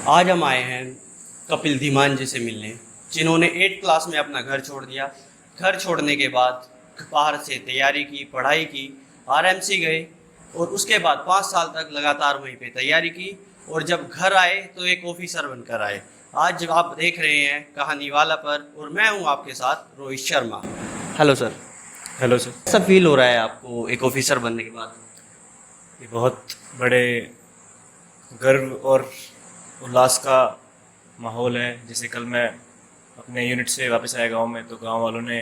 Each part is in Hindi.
आज हम आए हैं कपिल धीमान जी से मिलने, जिन्होंने 8 क्लास में अपना घर छोड़ दिया। घर छोड़ने के बाद बाहर से तैयारी की, पढ़ाई की, आरएमसी गए और उसके बाद 5 साल तक लगातार वहीं पे तैयारी की और जब घर आए तो एक ऑफिसर बनकर आए। आज जब आप देख रहे हैं कहानी वाला पर, और मैं हूँ आपके साथ Rohit Sharma. Hello sir. Hello sir. कैसा फील हो रहा है आपको एक ऑफिसर बनने के बाद? ये बहुत बड़े गर्व और उल्लास का माहौल है। जैसे कल मैं अपने यूनिट से वापस आया गांव में, तो गांव वालों ने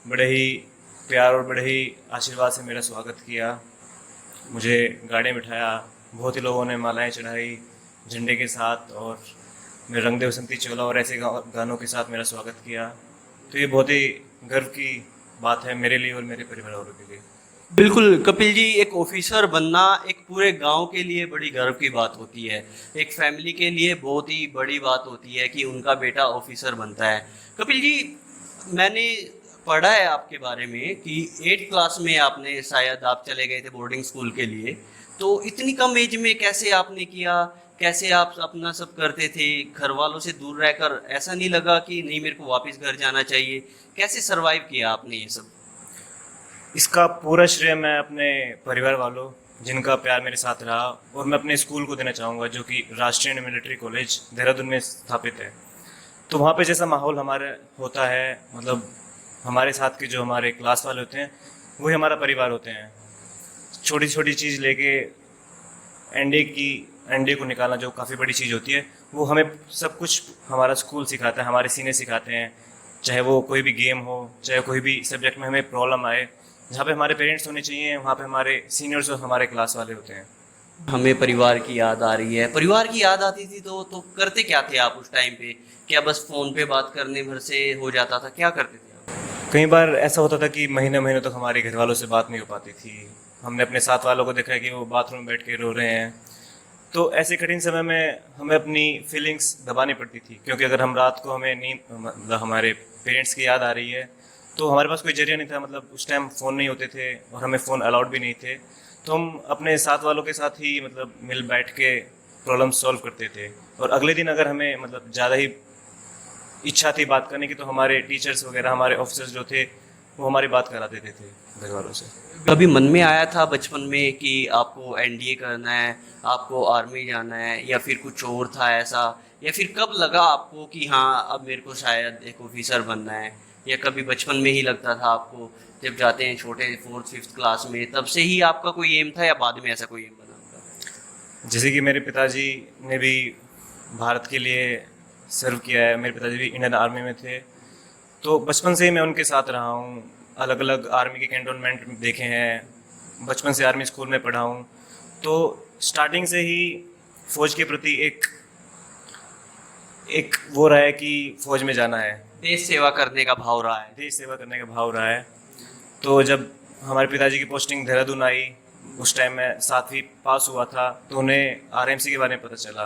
बड़े ही प्यार और बड़े ही आशीर्वाद से मेरा स्वागत किया। मुझे गाड़ी में बिठाया, बहुत ही लोगों ने मालाएं चढ़ाई झंडे के साथ, और मेरे रंग दे बसंती चोला और ऐसे गानों के साथ मेरा स्वागत किया। तो ये बहुत ही गर्व की बात है मेरे लिए और मेरे परिवार वालों के लिए। बिल्कुल कपिल जी, एक ऑफिसर बनना एक पूरे गांव के लिए बड़ी गर्व की बात होती है। एक फैमिली के लिए बहुत ही बड़ी बात होती है कि उनका बेटा ऑफिसर बनता है। कपिल जी, मैंने पढ़ा है आपके बारे में कि 8 क्लास में आपने, शायद आप चले गए थे बोर्डिंग स्कूल के लिए, तो इतनी कम एज में कैसे आपने किया? कैसे आप अपना सब करते थे घर वालों से दूर रहकर? ऐसा नहीं लगा कि नहीं, मेरे को वापस घर जाना चाहिए? कैसे सरवाइव किया आपने ये सब? इसका पूरा श्रेय मैं अपने परिवार वालों, जिनका प्यार मेरे साथ रहा, और मैं अपने स्कूल को देना चाहूँगा, जो कि राष्ट्रीय मिलिट्री कॉलेज देहरादून में स्थापित है। तो वहाँ पे जैसा माहौल हमारे होता है, मतलब हमारे साथ के जो हमारे क्लास वाले होते हैं वही हमारा परिवार होते हैं। छोटी छोटी चीज़ लेके अंडे को निकालना जो काफ़ी बड़ी चीज़ होती है, वो हमें सब कुछ हमारा स्कूल सिखाता है, हमारे सीनियर सिखाते हैं। चाहे वो कोई भी गेम हो, चाहे कोई भी सब्जेक्ट में हमें प्रॉब्लम आए, जहाँ पे हमारे पेरेंट्स होने चाहिए वहाँ पे हमारे सीनियर्स और हमारे क्लास वाले होते हैं। हमें परिवार की याद आ रही है। परिवार की याद आती थी तो करते क्या थे आप उस टाइम पे? क्या बस फोन पे बात करने भर से हो जाता था? क्या करते थे आप? कई बार ऐसा होता था कि महीने महीने तक हमारे घर वालों से बात नहीं हो पाती थी। हमने अपने साथ वालों को देखा है कि वो बाथरूम में बैठ के रो रहे हैं। तो ऐसे कठिन समय में हमें अपनी फीलिंग्स दबानी पड़ती थी, क्योंकि अगर हम रात को हमें नींद, मतलब हमारे पेरेंट्स की याद आ रही है, तो हमारे पास कोई जरिया नहीं था। मतलब उस टाइम फ़ोन नहीं होते थे और हमें फ़ोन अलाउड भी नहीं थे। तो हम अपने साथ वालों के साथ ही मतलब मिल बैठ के प्रॉब्लम सॉल्व करते थे। और अगले दिन अगर हमें मतलब ज़्यादा ही इच्छा थी बात करने की, तो हमारे टीचर्स वगैरह, हमारे ऑफिसर्स जो थे, वो हमारी बात करा देते थे घर वालों से। कभी मन में आया था बचपन में कि आपको एनडीए करना है, आपको आर्मी जाना है, या फिर कुछ और था ऐसा? या फिर कब लगा आपको कि हाँ अब मेरे को शायद एक ऑफिसर बनना है? या कभी बचपन में ही लगता था आपको, जब जाते हैं छोटे 4th 5th क्लास में, तब से ही आपका कोई एम था या बाद में ऐसा कोई एम बना आपका? जैसे कि मेरे पिताजी ने भी भारत के लिए सर्व किया है, मेरे पिताजी भी इंडियन आर्मी में थे, तो बचपन से ही मैं उनके साथ रहा हूँ। अलग अलग आर्मी के कैंटोनमेंट देखे हैं, बचपन से आर्मी स्कूल में पढ़ा हूँ। तो स्टार्टिंग से ही फ़ौज के प्रति एक एक वो रहा है कि फ़ौज में जाना है, देश सेवा करने का भाव रहा है। देश सेवा करने का भाव रहा है। तो जब हमारे पिताजी की पोस्टिंग देहरादून आई, उस टाइम मैं 7वीं पास हुआ था, तो उन्हें आरएमसी के बारे में पता चला।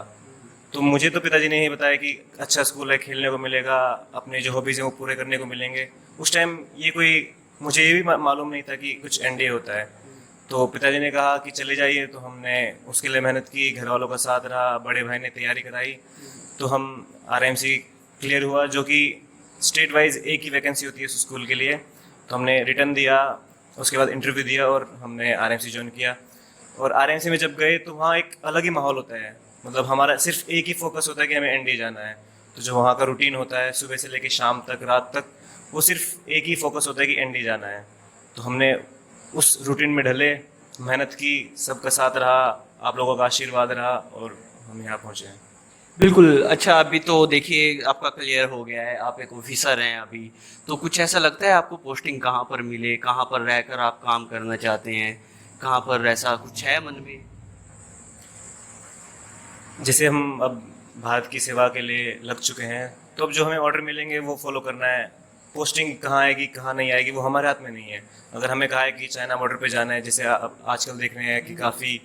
तो मुझे तो पिताजी ने ही बताया कि अच्छा स्कूल है, खेलने को मिलेगा, अपने जो हॉबीज़ हैं वो पूरे करने को मिलेंगे। उस टाइम ये कोई, मुझे ये भी मालूम नहीं था कि कुछ एनडीए होता है। तो पिताजी ने कहा कि चले जाइए, तो हमने उसके लिए मेहनत की, घर वालों का साथ रहा, बड़े भाई ने तैयारी कराई, तो हम आरएमसी क्लियर हुआ, जो कि स्टेट वाइज एक ही वैकेंसी होती है उस स्कूल के लिए। तो हमने रिटर्न दिया, उसके बाद इंटरव्यू दिया और हमने आरएमसी ज्वाइन किया। और आरएमसी में जब गए तो वहाँ एक अलग ही माहौल होता है। मतलब हमारा सिर्फ एक ही फोकस होता है कि हमें एनडी जाना है। तो जो वहाँ का रूटीन होता है सुबह से लेकर शाम तक, रात तक, वो सिर्फ एक ही फोकस होता है कि एनडी जाना है। तो हमने उस रूटीन में ढले, मेहनत की, सबका साथ रहा, आप लोगों का आशीर्वाद रहा, और हम यहाँ पहुँचे हैं। बिल्कुल। अच्छा, अभी तो देखिए आपका क्लियर हो गया है, आप एक ऑफिसर हैं अभी। तो कुछ ऐसा लगता है आपको पोस्टिंग कहाँ पर मिले, कहाँ पर रहकर आप काम करना चाहते हैं, कहाँ पर ऐसा कुछ है मन में? जैसे हम अब भारत की सेवा के लिए लग चुके हैं, तो अब जो हमें ऑर्डर मिलेंगे वो फॉलो करना है। पोस्टिंग कहाँ आएगी कहाँ नहीं आएगी वो हमारे हाथ में नहीं है। अगर हमें कहा है कि चाइना बॉर्डर पे जाना है, जैसे अब आजकल देख रहे हैं कि काफ़ी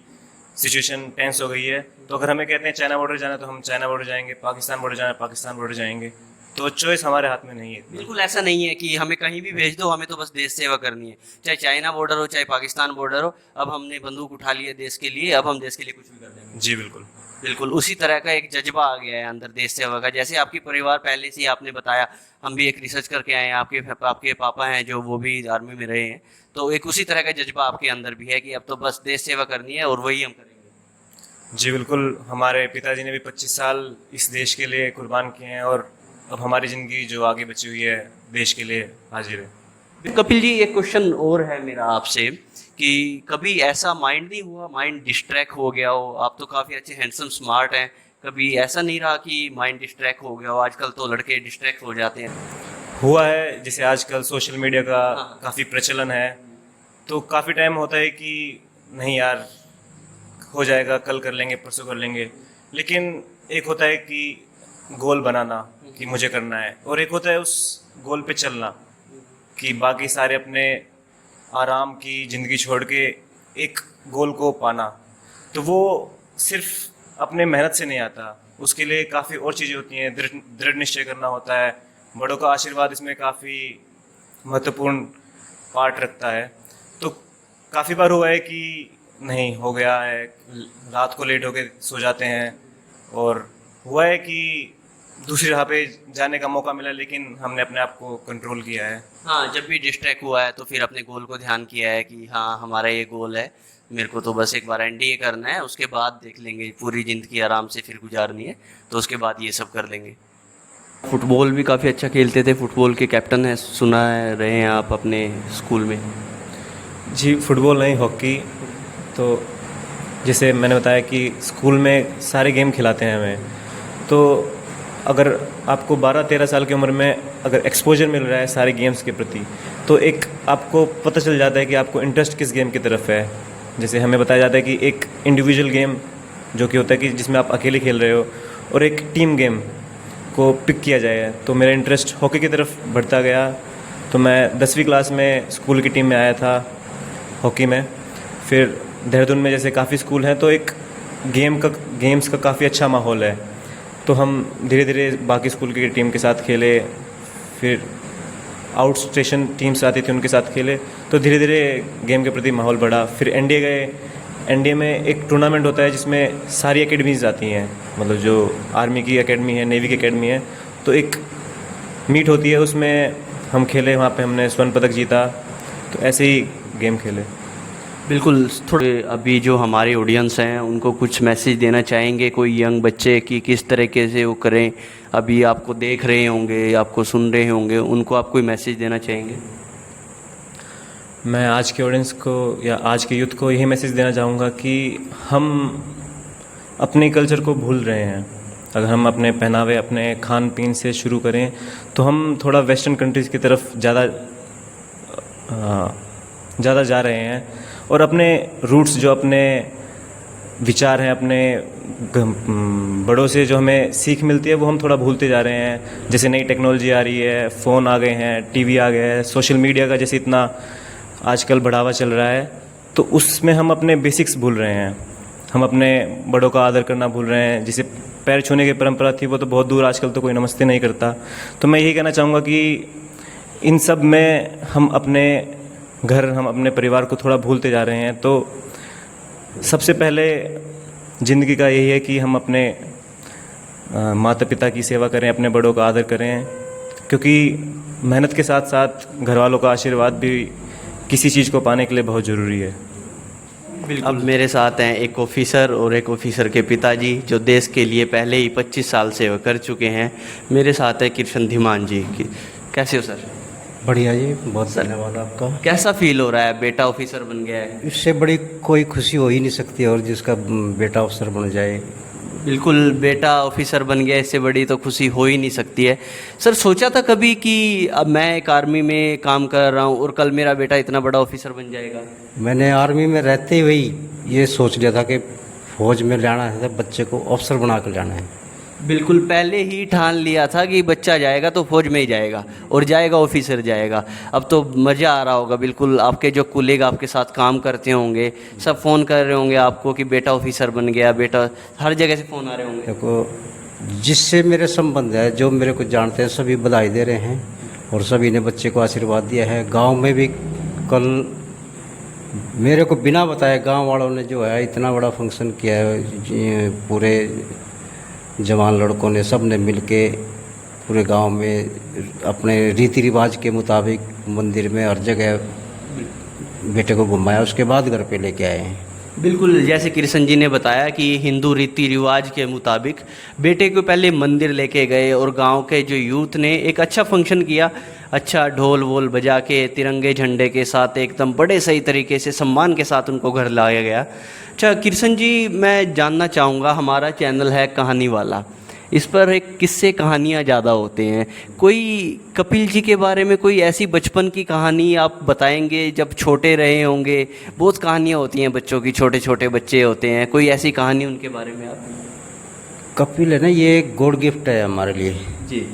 सिचुएशन टेंस हो गई है, तो अगर हमें कहते हैं चाइना बॉर्डर जाना है तो हम चाइना बॉर्डर जाएंगे, पाकिस्तान बॉर्डर जाना है पाकिस्तान बॉर्डर जाएंगे। तो चॉइस हमारे हाथ में नहीं है इतनी। बिल्कुल ऐसा नहीं है कि हमें कहीं भी भेज दो, हमें तो बस देश सेवा करनी है। चाहे चाइना बॉर्डर हो, चाहे पाकिस्तान बॉर्डर हो, अब हमने बंदूक उठा ली है देश के लिए, अब हम देश के लिए कुछ भी कर देंगे। जी बिल्कुल। बिल्कुल उसी तरह का एक जज्बा आ गया है अंदर देश सेवा का। जैसे आपकी परिवार पहले से ही आपने बताया, हम भी एक रिसर्च करके आए हैं, आपके पापा हैं जो वो भी आर्मी में रहे हैं, तो एक उसी तरह का जज्बा आपके अंदर भी है कि अब तो बस देश सेवा करनी है और वही हम करेंगे। जी बिल्कुल, हमारे पिताजी ने भी 25 साल इस देश के लिए कुर्बान किए हैं और अब हमारी ज़िंदगी जो आगे बची हुई है देश के लिए हाजिर है। कपिल जी, एक क्वेश्चन और है मेरा आपसे कि कभी ऐसा माइंड नहीं हुआ, माइंड डिस्ट्रैक्ट हो गया हो? आप तो काफ़ी अच्छे हैंडसम स्मार्ट हैं, कभी ऐसा नहीं रहा कि माइंड डिस्ट्रैक्ट हो गया हो? आजकल तो लड़के डिस्ट्रैक्ट हो जाते हैं। हुआ है, जैसे आजकल सोशल मीडिया का हाँ। काफ़ी प्रचलन है, तो काफ़ी टाइम होता है कि नहीं यार हो जाएगा, कल कर लेंगे, परसों कर लेंगे, लेकिन एक होता है कि गोल बनाना कि मुझे करना है, और एक होता है उस गोल पे चलना कि बाकी सारे अपने आराम की ज़िंदगी छोड़ के एक गोल को पाना। तो वो सिर्फ अपने मेहनत से नहीं आता, उसके लिए काफ़ी और चीज़ें होती हैं, दृढ़ निश्चय करना होता है, बड़ों का आशीर्वाद इसमें काफ़ी महत्वपूर्ण पार्ट रखता है। तो काफ़ी बार हुआ है कि नहीं हो गया है, रात को लेट होके सो जाते हैं, और हुआ है कि दूसरी राह पे जाने का मौका मिला, लेकिन हमने अपने आप को कंट्रोल किया है। हाँ, जब भी डिस्ट्रैक्ट हुआ है तो फिर अपने गोल को ध्यान किया है कि हाँ हमारा ये गोल है, मेरे को तो बस एक बार एनडीए करना है, उसके बाद देख लेंगे, पूरी ज़िंदगी आराम से फिर गुजारनी है तो उसके बाद ये सब कर लेंगे। फुटबॉल भी काफ़ी अच्छा खेलते थे, फुटबॉल के कैप्टन है, सुना है रहे हैं आप अपने स्कूल में। जी फुटबॉल नहीं, हॉकी। तो जैसे मैंने बताया कि स्कूल में सारे गेम खिलाते हैं हमें, तो अगर आपको 12-13 साल की उम्र में अगर एक्सपोजर मिल रहा है सारे गेम्स के प्रति, तो एक आपको पता चल जाता है कि आपको इंटरेस्ट किस गेम की तरफ है। जैसे हमें बताया जाता है कि एक इंडिविजुअल गेम जो कि होता है कि जिसमें आप अकेले खेल रहे हो, और एक टीम गेम को पिक किया जाए, तो मेरा इंटरेस्ट हॉकी की तरफ बढ़ता गया। तो मैं 10वीं क्लास में स्कूल की टीम में आया था हॉकी में। फिर देहरादून में जैसे काफ़ी स्कूल हैं, तो एक गेम्स का काफ़ी अच्छा माहौल है, तो हम धीरे धीरे बाकी स्कूल की टीम के साथ खेले। फिर आउट स्टेशन टीम्स आती थी, उनके साथ खेले, तो धीरे धीरे गेम के प्रति माहौल बढ़ा। फिर एनडीए गए। एनडीए में एक टूर्नामेंट होता है जिसमें सारी एकेडमीज आती हैं, मतलब जो आर्मी की एकेडमी है, नेवी की एकेडमी है, तो एक मीट होती है, उसमें हम खेले, वहाँ पे हमने स्वर्ण पदक जीता। तो ऐसे ही गेम खेले। बिल्कुल। थोड़े अभी जो हमारे ऑडियंस हैं उनको कुछ मैसेज देना चाहेंगे, कोई यंग बच्चे कि किस तरीके से वो करें? अभी आपको देख रहे होंगे, आपको सुन रहे होंगे, उनको आप कोई मैसेज देना चाहेंगे? मैं आज के ऑडियंस को या आज के यूथ को यही मैसेज देना चाहूँगा कि हम अपने कल्चर को भूल रहे हैं। अगर हम अपने पहनावे, अपने खान पीन से शुरू करें, तो हम थोड़ा वेस्टर्न कंट्रीज़ की तरफ ज़्यादा जा रहे हैं, और अपने रूट्स, जो अपने विचार हैं, अपने बड़ों से जो हमें सीख मिलती है, वो हम थोड़ा भूलते जा रहे हैं। जैसे नई टेक्नोलॉजी आ रही है, फ़ोन आ गए हैं, टीवी आ गया है, सोशल मीडिया का जैसे इतना आजकल बढ़ावा चल रहा है, तो उसमें हम अपने बेसिक्स भूल रहे हैं। हम अपने बड़ों का आदर करना भूल रहे हैं। जिसे पैर छूने की परंपरा थी, वो तो बहुत दूर, आजकल तो कोई नमस्ते नहीं करता। तो मैं यही कहना चाहूँगा कि इन सब में हम अपने घर, हम अपने परिवार को थोड़ा भूलते जा रहे हैं। तो सबसे पहले ज़िंदगी का यही है कि हम अपने माता पिता की सेवा करें, अपने बड़ों का आदर करें, क्योंकि मेहनत के साथ साथ घर वालों का आशीर्वाद भी किसी चीज़ को पाने के लिए बहुत ज़रूरी है। अब मेरे साथ हैं एक ऑफिसर और एक ऑफिसर के पिताजी, जो देश के लिए पहले ही 25 साल सेवा कर चुके हैं। मेरे साथ है कृष्ण धीमान जी। कैसे हो सर? बढ़िया जी, बहुत धन्यवाद आपका। कैसा फील हो रहा है, बेटा ऑफिसर बन गया है? इससे बड़ी कोई खुशी हो ही नहीं सकती, और जिसका बेटा अफसर बन जाए। बिल्कुल, बेटा ऑफिसर बन गया, इससे बड़ी तो खुशी हो ही नहीं सकती है। सर, सोचा था कभी कि अब मैं एक आर्मी में काम कर रहा हूँ और कल मेरा बेटा इतना बड़ा ऑफिसर बन जाएगा? मैंने आर्मी में रहते हुए ही ये सोच लिया था कि फौज में जाना है, बच्चे को अफसर बना कर जाना है। बिल्कुल, पहले ही ठान लिया था कि बच्चा जाएगा तो फौज में ही जाएगा, और जाएगा ऑफिसर जाएगा। अब तो मज़ा आ रहा होगा बिल्कुल। आपके जो कुलीग आपके साथ काम करते होंगे, सब फ़ोन कर रहे होंगे आपको कि बेटा ऑफिसर बन गया, बेटा, हर जगह से फ़ोन आ रहे होंगे। देखो, जिससे मेरे संबंध है, जो मेरे को जानते हैं, सभी बधाई दे रहे हैं, और सभी ने बच्चे को आशीर्वाद दिया है। गाँव में भी कल मेरे को बिना बताए गांव वालों ने जो है इतना बड़ा फंक्शन किया है, ये पूरे जवान लड़कों ने सब ने मिल के पूरे गांव में अपने रीति रिवाज के मुताबिक मंदिर में हर जगह बेटे को घुमाया, उसके बाद घर पे लेके आए हैं। बिल्कुल, जैसे कृष्ण जी ने बताया कि हिंदू रीति रिवाज के मुताबिक बेटे को पहले मंदिर लेके गए और गांव के जो यूथ ने एक अच्छा फंक्शन किया, अच्छा ढोल वोल बजा के तिरंगे झंडे के साथ एकदम बड़े सही तरीके से सम्मान के साथ उनको घर लाया गया। अच्छा कृष्ण जी, मैं जानना चाहूँगा, हमारा चैनल है कहानी वाला, इस पर एक किस्से कहानियाँ ज़्यादा होते हैं, कोई कपिल जी के बारे में कोई ऐसी बचपन की कहानी आप बताएंगे जब छोटे रहे होंगे? बहुत कहानियाँ होती हैं बच्चों की, छोटे छोटे बच्चे होते हैं, कोई ऐसी कहानी उनके बारे में आप? कपिल है ना, ये एक गॉड गिफ्ट है हमारे लिए जी।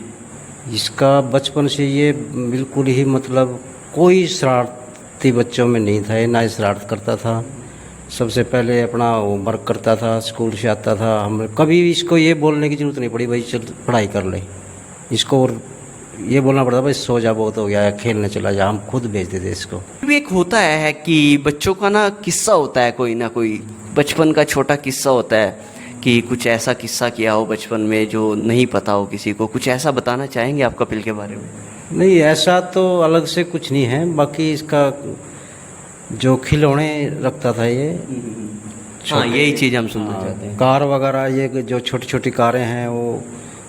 इसका बचपन से ये बिल्कुल ही मतलब कोई शरारती बच्चों में नहीं था, ये ना ही शरारत करता था। सबसे पहले अपना होमवर्क करता था, स्कूल से आता था, हम कभी इसको ये बोलने की ज़रूरत नहीं पड़ी भाई चल पढ़ाई कर ले, इसको और ये बोलना पड़ता भाई सो जा, बहुत हो गया, खेलने चला जा, हम खुद भेजते थे इसको। भी एक होता है कि बच्चों का ना किस्सा होता है, कोई ना कोई बचपन का छोटा किस्सा होता है कि कुछ ऐसा किस्सा किया हो बचपन में जो नहीं पता हो किसी को, कुछ ऐसा बताना चाहेंगे आप कपिल के बारे में? नहीं, ऐसा तो अलग से कुछ नहीं है, बाकी इसका जो खिलौने रखता था ये, हाँ यही चीज़ हम सुनना चाहते हैं। कार वगैरह, ये जो छोटी छोटी कारें हैं वो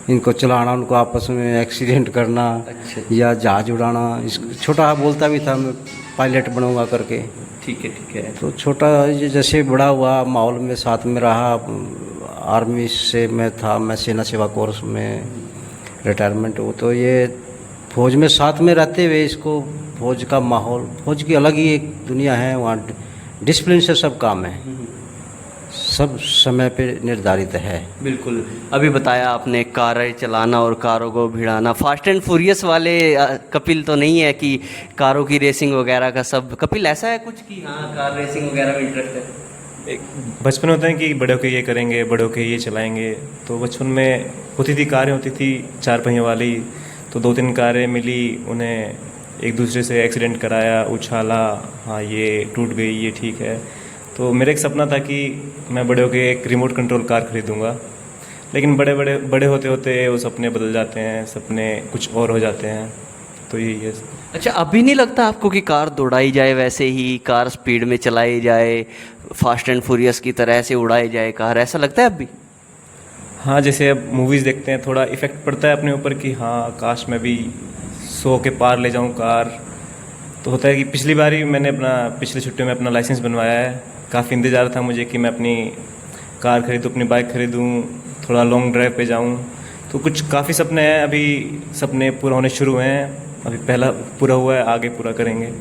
इनको चलाना, उनको आपस में एक्सीडेंट करना, अच्छा। या जहाज उड़ाना। इस छोटा बोलता भी था मैं पायलट बनूंगा करके। ठीक है। तो छोटा जैसे बड़ा हुआ माहौल में साथ में रहा, आर्मी से मैं था, मैं सेना सेवा कोर्स में रिटायरमेंट हो, तो ये फौज में साथ में रहते हुए इसको फौज का माहौल, फौज की अलग ही एक दुनिया है, वहाँ डिसिप्लिन से सब काम है, सब समय पे निर्धारित है। बिल्कुल, अभी बताया आपने कारें चलाना और कारों को भिड़ाना, फास्ट एंड फ्यूरियस वाले कपिल तो नहीं है कि कारों की रेसिंग वगैरह का सब? कपिल ऐसा है कुछ कि हाँ कार रेसिंग वगैरह में इंटरेस्ट है? एक बचपन होता है कि बड़े होके ये करेंगे, बड़े होके ये चलाएंगे, तो बचपन में होती थी कारें, होती थी 4 पहियों वाली, तो 2-3 कारें मिली, उन्हें एक दूसरे से एक्सीडेंट कराया, उछाला, हाँ ये टूट गई, ये ठीक है। तो मेरा एक सपना था कि मैं बड़े होके एक रिमोट कंट्रोल कार खरीदूंगा, लेकिन बड़े होते होते वो सपने बदल जाते हैं, सपने कुछ और हो जाते हैं, तो यही है। अच्छा, अभी नहीं लगता आपको कि कार दौड़ाई जाए वैसे ही, कार स्पीड में चलाई जाए, फास्ट एंड फ्यूरियस की तरह से उड़ाई जाए कार, ऐसा लगता है अभी? हाँ, जैसे अब मूवीज़ देखते हैं थोड़ा इफ़ेक्ट पड़ता है अपने ऊपर कि हाँ काश मैं भी 100 के पार ले जाऊँ कार। तो होता है कि पिछली बार ही मैंने पिछली छुट्टियों में अपना लाइसेंस बनवाया है, काफ़ी इंतज़ार था मुझे कि मैं अपनी कार खरीदूँ, अपनी बाइक खरीदूँ, थोड़ा लॉन्ग ड्राइव पे जाऊँ। तो कुछ काफ़ी सपने हैं, अभी सपने पूरा होने शुरू हुए हैं, अभी पहला पूरा हुआ है, आगे पूरा करेंगे।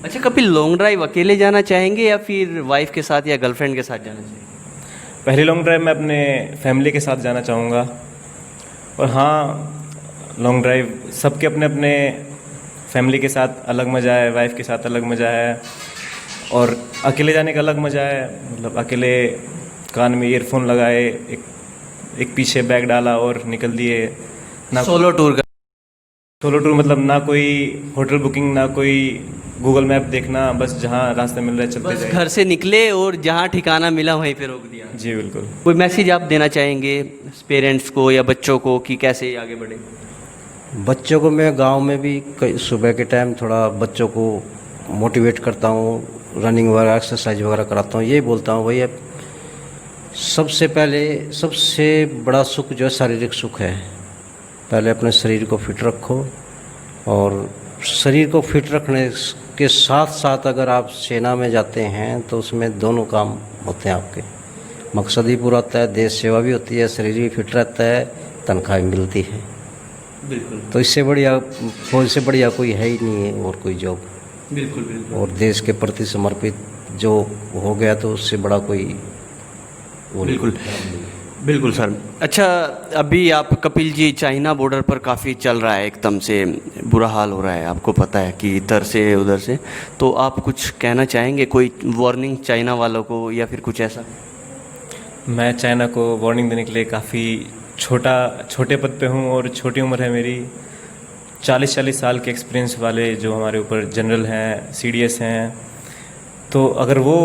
अच्छा कपिल, लॉन्ग ड्राइव अकेले जाना चाहेंगे या फिर वाइफ के साथ या गर्लफ्रेंड के साथ जाना चाहेंगे? पहली लॉन्ग ड्राइव मैं अपने फैमिली के साथ जाना चाहूँगा, और हाँ लॉन्ग ड्राइव सबके अपने अपने फैमिली के साथ अलग मज़ा है, वाइफ के साथ अलग मज़ा है, और अकेले जाने का अलग मज़ा है। मतलब अकेले कान में ईयरफोन लगाए, एक पीछे बैग डाला और निकल दिए ना। सोलो टूर का? सोलो टूर मतलब ना कोई होटल बुकिंग, ना कोई गूगल मैप देखना, बस जहाँ रास्ते मिल रहा है चलते बस जाए। घर से निकले और जहाँ ठिकाना मिला वहीं पे रोक दिया। जी बिल्कुल। कोई मैसेज आप देना चाहेंगे पेरेंट्स को या बच्चों को कि कैसे आगे बढ़े? बच्चों को मैं गांव में भी सुबह के टाइम थोड़ा बच्चों को मोटिवेट करता हूँ, रनिंग वगैरह एक्सरसाइज वगैरह कराता हूँ, ये बोलता हूँ भैया सबसे पहले सबसे बड़ा सुख जो है शारीरिक सुख है। पहले अपने शरीर को फिट रखो, और शरीर को फिट रखने के साथ साथ अगर आप सेना में जाते हैं तो उसमें दोनों काम होते हैं आपके, मकसद ही पूरा होता है, देश सेवा भी होती है, शरीर भी फिट रहता है, तनख्वाह भी मिलती है। बिल्कुल तो इससे बढ़िया, फौज से बढ़िया कोई है ही नहीं है और कोई जॉब। बिल्कुल बिल्कुल। और देश के प्रति समर्पित जो हो गया तो उससे बड़ा कोई वो नहीं। बिल्कुल बिल्कुल सर। अच्छा, अभी आप कपिल जी चाइना बॉर्डर पर काफ़ी चल रहा है, एकदम से बुरा हाल हो रहा है, आपको पता है कि इधर से उधर से, तो आप कुछ कहना चाहेंगे, कोई वार्निंग चाइना वालों को या फिर कुछ ऐसा? मैं चाइना को वार्निंग देने के लिए काफ़ी छोटे पद पे हूँ और छोटी उम्र है मेरी। 40 साल के एक्सपीरियंस वाले जो हमारे ऊपर जनरल हैं, CDS हैं, तो अगर वो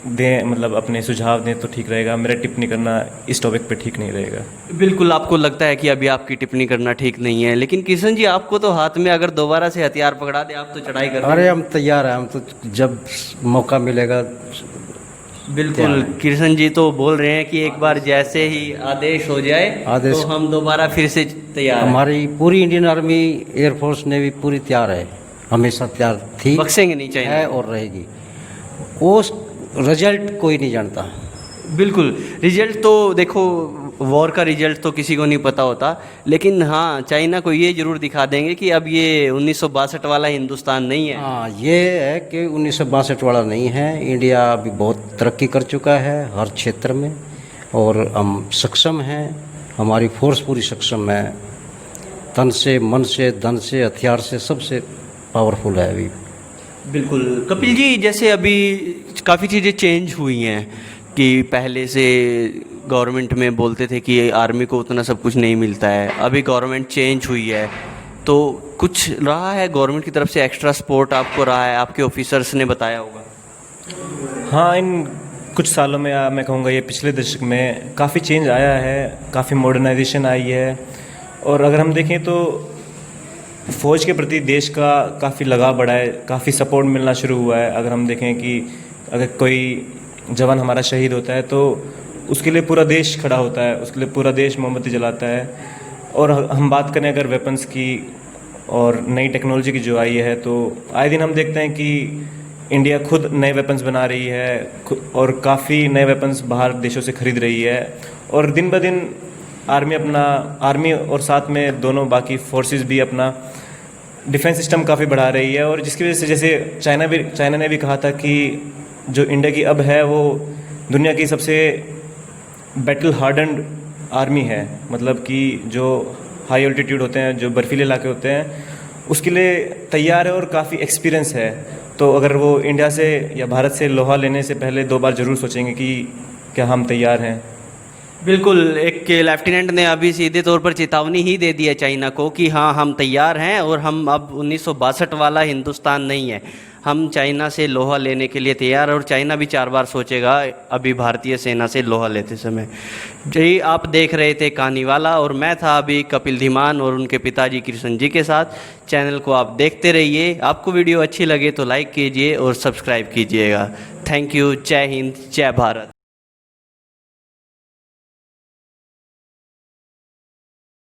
दें, मतलब अपने सुझाव दें तो ठीक रहेगा। मेरा टिप्पणी करना इस टॉपिक पे ठीक नहीं रहेगा। बिल्कुल, आपको लगता है कि अभी आपकी टिप्पणी करना ठीक नहीं है, लेकिन किशन जी आपको तो हाथ में अगर दोबारा से हथियार पकड़ा दे आप तो चढ़ाई कर अरे हम तैयार हैं, हम तो जब मौका मिलेगा। बिल्कुल, किशन जी तो बोल रहे हैं कि एक बार जैसे ही आदेश हो जाए तो हम दोबारा फिर से तैयार हैं। हमारी पूरी इंडियन आर्मी, एयरफोर्स, नेवी पूरी तैयार है, हमेशा तैयार थी, बख्शेंगे नहीं चाहिए है और रहेगी। वो रिजल्ट कोई नहीं जानता। बिल्कुल, रिजल्ट तो देखो, वॉर का रिजल्ट तो किसी को नहीं पता होता, लेकिन हाँ चाइना को ये जरूर दिखा देंगे कि अब ये 1962 वाला हिंदुस्तान नहीं है। हाँ, ये है कि 1962 वाला नहीं है। इंडिया अभी बहुत तरक्की कर चुका है हर क्षेत्र में, और हम सक्षम हैं, हमारी फोर्स पूरी सक्षम है, तन से, मन से, धन से, हथियार से, सबसे पावरफुल है अभी। बिल्कुल कपिल जी, जैसे अभी काफ़ी चीज़ें चेंज हुई हैं कि पहले से गवर्नमेंट में बोलते थे कि आर्मी को उतना सब कुछ नहीं मिलता है, अभी गवर्नमेंट चेंज हुई है, तो कुछ रहा है गवर्नमेंट की तरफ से एक्स्ट्रा सपोर्ट आपको रहा है, आपके ऑफिसर्स ने बताया होगा? हाँ, इन कुछ सालों में मैं कहूँगा ये पिछले दशक में काफ़ी चेंज आया है, काफ़ी मॉडर्नाइजेशन आई है। और अगर हम देखें तो फ़ौज के प्रति देश का काफ़ी लगाव बढ़ा है, काफ़ी सपोर्ट मिलना शुरू हुआ है। अगर हम देखें कि अगर कोई जवान हमारा शहीद होता है तो उसके लिए पूरा देश खड़ा होता है, उसके लिए पूरा देश मोमबत्ती जलाता है। और हम बात करें अगर वेपन्स की और नई टेक्नोलॉजी की जो आई है, तो आए दिन हम देखते हैं कि इंडिया खुद नए वेपन्स बना रही है और काफ़ी नए वेपन्स बाहर देशों से खरीद रही है। और दिन ब दिन आर्मी और साथ में दोनों बाकी फोर्सेस भी अपना डिफेंस सिस्टम काफ़ी बढ़ा रही है। और जिसकी वजह से जैसे चाइना ने भी कहा था कि जो इंडिया की अब है वो दुनिया की सबसे बैटल हार्डन्ड आर्मी है, मतलब कि जो हाई ऑल्टीट्यूड होते हैं, जो बर्फीले इलाके होते हैं, उसके लिए तैयार है और काफ़ी एक्सपीरियंस है। तो अगर वो इंडिया से या भारत से लोहा लेने से पहले 2 बार ज़रूर सोचेंगे कि क्या हम तैयार हैं। बिल्कुल, एक लेफ्टिनेंट ने अभी सीधे तौर पर चेतावनी ही दे दी है चाइना को कि हाँ हम तैयार हैं और हम अब 1962 वाला हिंदुस्तान नहीं है, हम चाइना से लोहा लेने के लिए तैयार। और चाइना भी 4 बार सोचेगा अभी भारतीय सेना से लोहा लेते समय। जी, आप देख रहे थे कहानीवाला और मैं था अभी कपिल धीमान और उनके पिताजी कृष्ण जी के साथ। चैनल को आप देखते रहिए, आपको वीडियो अच्छी लगे तो लाइक कीजिए और सब्सक्राइब कीजिएगा। थैंक यू, जय हिंद, जय भारत।